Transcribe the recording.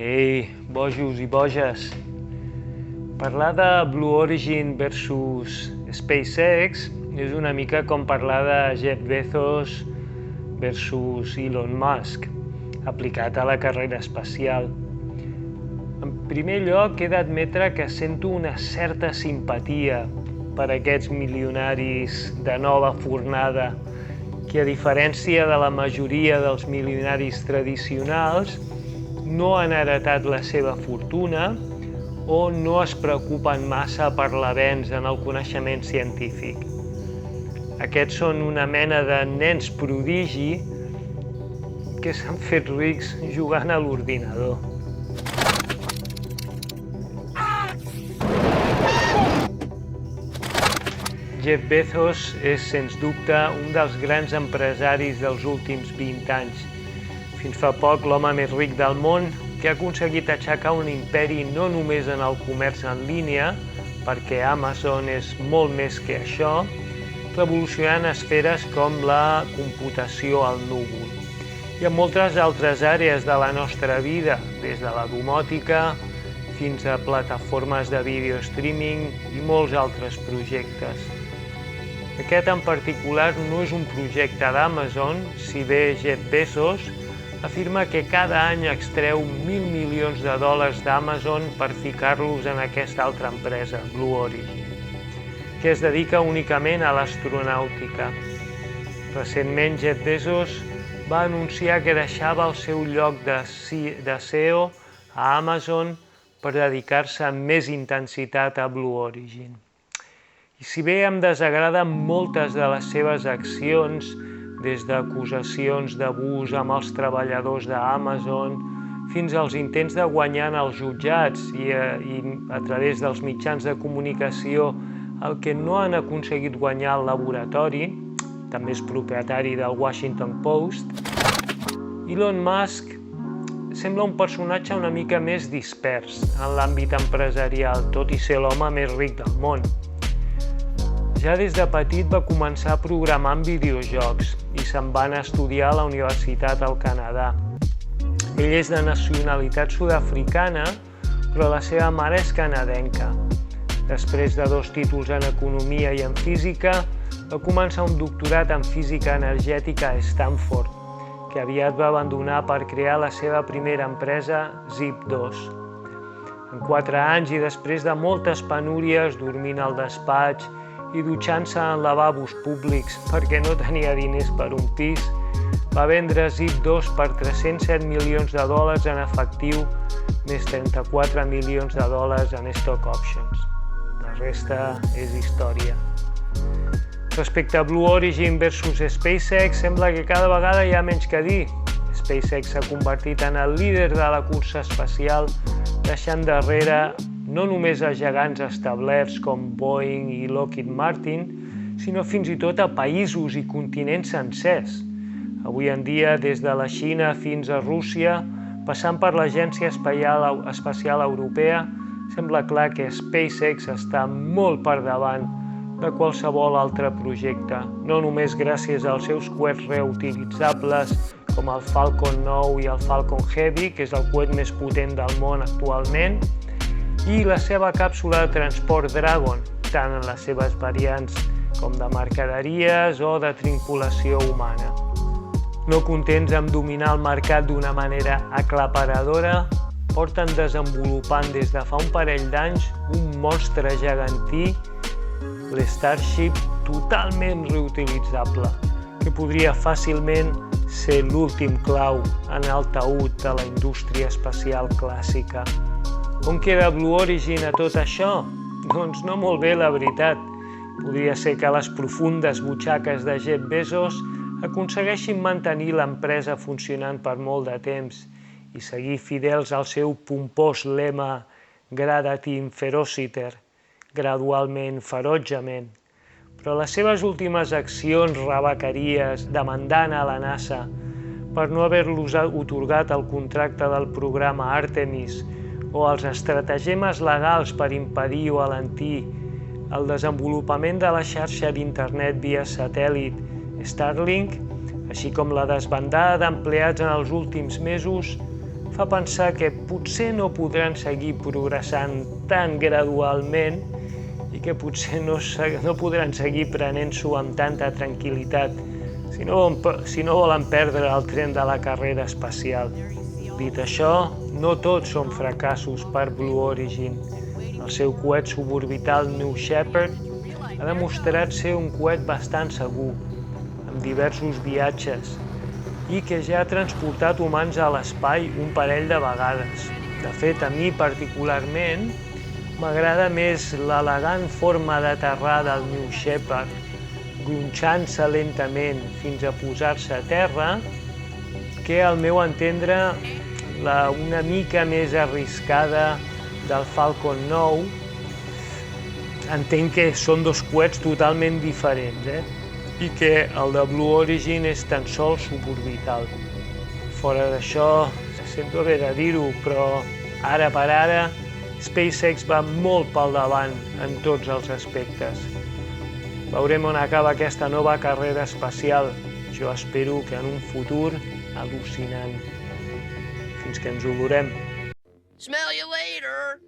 Ei, bojos i boges! Parlar de Blue Origin versus SpaceX és una mica com parlar de Jeff Bezos versus Elon Musk, aplicat a la carrera espacial. En primer lloc, he d'admetre que sento una certa simpatia per aquests milionaris de nova fornada que, a diferència de la majoria dels milionaris tradicionals, no han heretat la seva fortuna o no es preocupen massa per l'avenç en el coneixement científic. Aquests són una mena de nens prodigi que s'han fet rics jugant a l'ordinador. Jeff Bezos és, sens dubte, un dels grans empresaris dels últims 20 anys. Fins fa poc, l'home més ric del món, que ha aconseguit aixecar un imperi no només en el comerç en línia, perquè Amazon és molt més que això, revolucionant esferes com la computació al núvol. I en moltes altres àrees de la nostra vida, des de la domòtica fins a plataformes de vídeo streaming i molts altres projectes. Aquest en particular no és un projecte d'Amazon, si bé Jeff Bezos afirma que cada any extreu $1.000 milions d'Amazon per ficar-los en aquesta altra empresa, Blue Origin, que es dedica únicament a l'astronàutica. Recentment, Jeff Bezos va anunciar que deixava el seu lloc de CEO a Amazon per dedicar-se amb més intensitat a Blue Origin. I si bé em desagraden moltes de les seves accions, des d'acusacions d'abús amb els treballadors d'Amazon fins als intents de guanyar en els jutjats i a través dels mitjans de comunicació el que no han aconseguit guanyar al laboratori, també és propietari del Washington Post, Elon Musk sembla un personatge una mica més dispers en l'àmbit empresarial, tot i ser l'home més ric del món. Ja des de petit va començar programant videojocs i se'n va anar a estudiar a la universitat al Canadà. Ell és de nacionalitat sud-africana, però la seva mare és canadenca. Després de 2 títols en economia i en física, va començar un doctorat en física energètica a Stanford, que aviat va abandonar per crear la seva primera empresa, Zip2. En 4 anys i després de moltes penúries, dormint al despatx i dutxant-se en lavabos públics perquè no tenia diners per un pis, va vendre Zip2 per $307 milions en efectiu, més $34 milions en stock options. La resta és història. Respecte a Blue Origin versus SpaceX, sembla que cada vegada hi ha menys que dir. SpaceX s'ha convertit en el líder de la cursa espacial, deixant darrere no només a gegants establerts com Boeing i Lockheed Martin, sinó fins i tot a països i continents sencers. Avui en dia, des de la Xina fins a Rússia, passant per l'Agència Espacial Europea, sembla clar que SpaceX està molt per davant de qualsevol altre projecte, no només gràcies als seus coets reutilitzables com el Falcon 9 i el Falcon Heavy, que és el coet més potent del món actualment, i la seva càpsula de transport Dragon, tant en les seves variants com de mercaderies o de tripulació humana. No contents amb dominar el mercat d'una manera aclaparadora, porten desenvolupant des de fa un parell d'anys un monstre gegantí, l'Starship, totalment reutilitzable, que podria fàcilment ser l'últim clau en el taüt de la indústria espacial clàssica. On queda Blue Origin a tot això? Doncs no molt bé, la veritat. Podria ser que les profundes butxaques de Jeff Bezos aconsegueixin mantenir l'empresa funcionant per molt de temps i seguir fidels al seu pompós lema Gradatim Ferociter, gradualment, ferotgement. Però les seves últimes accions rebequeries demandant a la NASA per no haver-los atorgat el contracte del programa Artemis o els estratagemes legals per impedir o alentir el desenvolupament de la xarxa d'internet via satèl·lit Starlink, així com la desbandada d'empleats en els últims mesos, fa pensar que potser no podran seguir progressant tan gradualment i que potser no podran seguir prenent-s'ho amb tanta tranquil·litat si no volen perdre el tren de la carrera espacial. Dit això, no tots són fracassos per Blue Origin. El seu coet suborbital New Shepard ha demostrat ser un coet bastant segur, amb diversos viatges, i que ja ha transportat humans a l'espai un parell de vegades. De fet, a mi particularment m'agrada més l'elegant forma d'aterrar del New Shepard, gronxant-se lentament fins a posar-se a terra, que al meu entendre una mica més arriscada del Falcon 9. Entenc que són dos coets totalment diferents, i que el de Blue Origin és tan sols suborbital. Fora d'això, sento haver de dir-ho, però ara per ara SpaceX va molt pel davant en tots els aspectes. Veurem on acaba aquesta nova carrera espacial. Jo espero que en un futur al·lucinant. Fins que ens ho veurem. Smell you later!